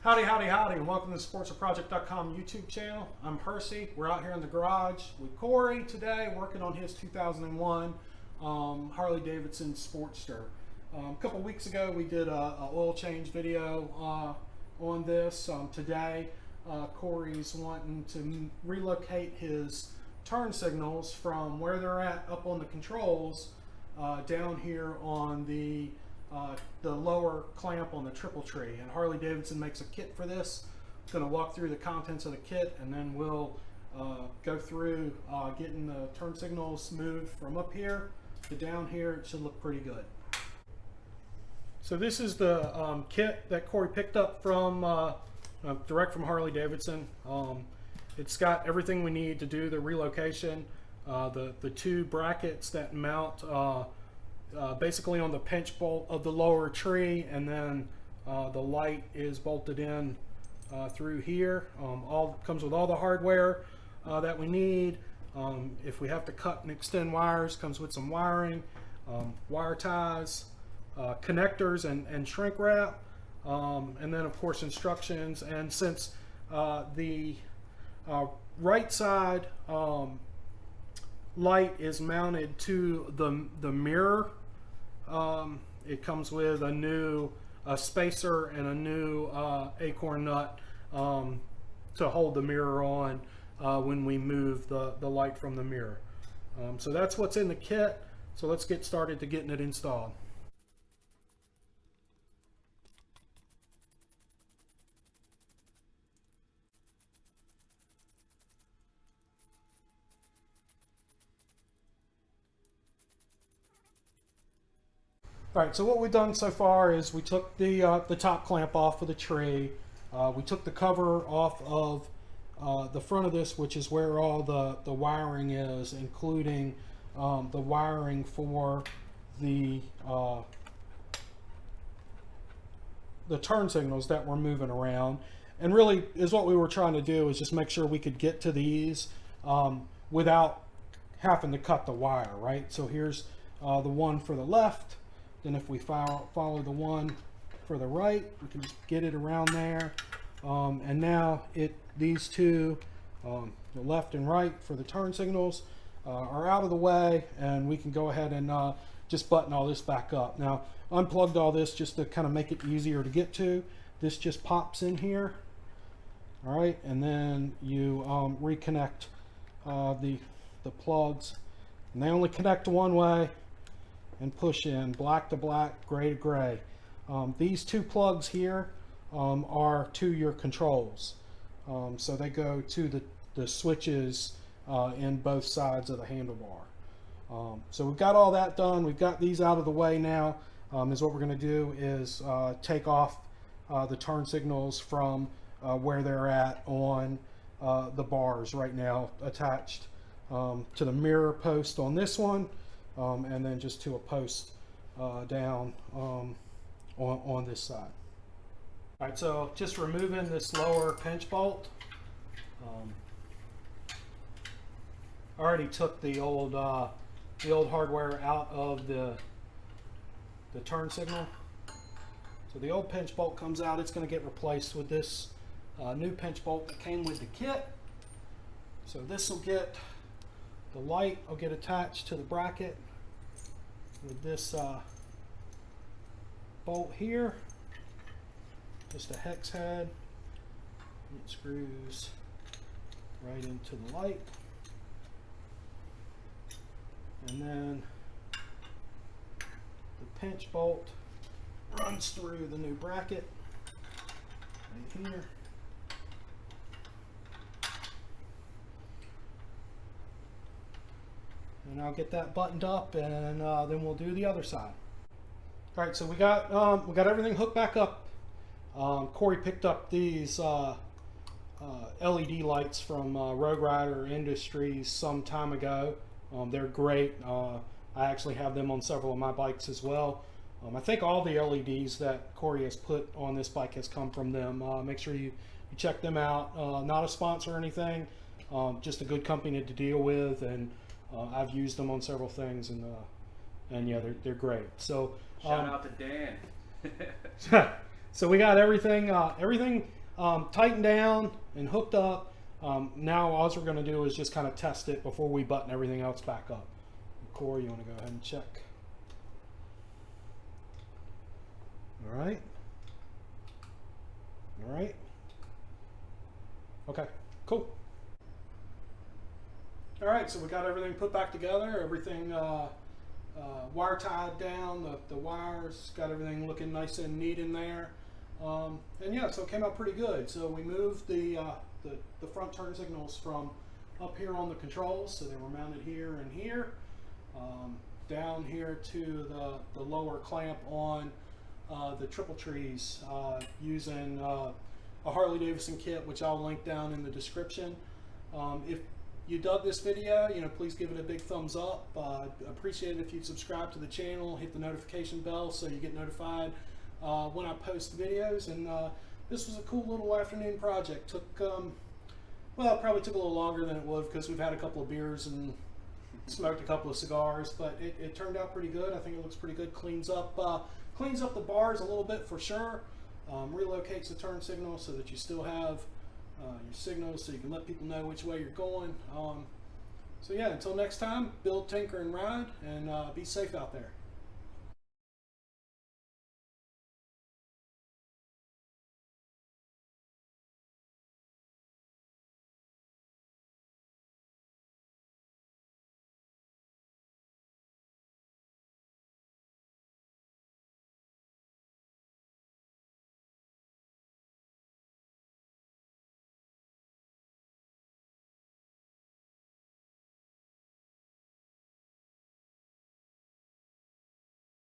Howdy, howdy, howdy, and welcome to the sportsproject.com YouTube channel. I'm Percy. We're out here in the garage with Cory today, working on his 2001 Harley Davidson Sportster. A couple weeks ago, we did a oil change video on this. Today, Cory's wanting to relocate his turn signals from where they're at up on the controls down here on the lower clamp on the triple tree. And Harley Davidson makes a kit for this. I'm going to walk through the contents of the kit, and then we'll go through getting the turn signals moved from up here to down here. It should look pretty good. So this is the kit that Cory picked up from direct from Harley Davidson. It's got everything we need to do the relocation. The two brackets that mount basically on the pinch bolt of the lower tree, and then the light is bolted in through here. All comes with all the hardware that we need. If we have to cut and extend wires, comes with some wiring, wire ties, connectors and shrink wrap, and then of course instructions. And since the right side light is mounted to the mirror, it comes with a new spacer and a new acorn nut to hold the mirror on when we move the light from the mirror. So that's what's in the kit. So let's get started to getting it installed. All right, so what we've done so far is we took the top clamp off of the tree. We took the cover off of the front of this, which is where all the wiring is, including the wiring for the turn signals that we're moving around. And really is what we were trying to do is just make sure we could get to these without having to cut the wire, right? So here's the one for the left. Then if we follow the one for the right, we can just get it around there. And now these two, the left and right for the turn signals, are out of the way, and we can go ahead and just button all this back up. Now, unplugged all this just to kind of make it easier to get to. This just pops in here, all right, and then you reconnect the plugs, and they only connect one way. And push in black to black, gray to gray. These two plugs here are to your controls. So they go to the switches in both sides of the handlebar. So we've got all that done. We've got these out of the way now. Is what we're going to do is take off the turn signals from where they're at on the bars right now, attached to the mirror post on this one. And then just to a post down on this side. All right, so just removing this lower pinch bolt. I already took the old hardware out of the turn signal. So the old pinch bolt comes out. It's going to get replaced with this new pinch bolt that came with the kit. So this will get, the light will get attached to the bracket with this bolt here, just a hex head. It screws right into the light, and then the pinch bolt runs through the new bracket right here. And I'll get that buttoned up, and then we'll do the other side. All right, so we got everything hooked back up. Cory picked up these LED lights from Rogue Rider Industries some time ago. They're great. I actually have them on several of my bikes as well. I think all the LEDs that Cory has put on this bike has come from them. Make sure you check them out. Not a sponsor or anything, just a good company to deal with, and I've used them on several things, and yeah, they're great. So shout out to Dan. So we got everything tightened down and hooked up. Now all we're going to do is just kind of test it before we button everything else back up. Cory, you want to go ahead and check? All right. All right. Okay, cool. All right, so we got everything put back together, everything wire tied down, the wires, got everything looking nice and neat in there. And yeah, so it came out pretty good. So we moved the front turn signals from up here on the controls, so they were mounted here and here, down here to the lower clamp on the triple trees using a Harley Davidson kit, which I'll link down in the description. If you dug this video, please give it a big thumbs up. Appreciate it if you'd subscribe to the channel, hit the notification bell so you get notified when I post videos. And this was a cool little afternoon project. Well, it probably took a little longer than it would because we've had a couple of beers and smoked a couple of cigars, but it turned out pretty good. I think it looks pretty good. Cleans up the bars a little bit for sure. Relocates the turn signal so that you still have your signals, so you can let people know which way you're going. So yeah, until next time, build, tinker, and ride, and be safe out there.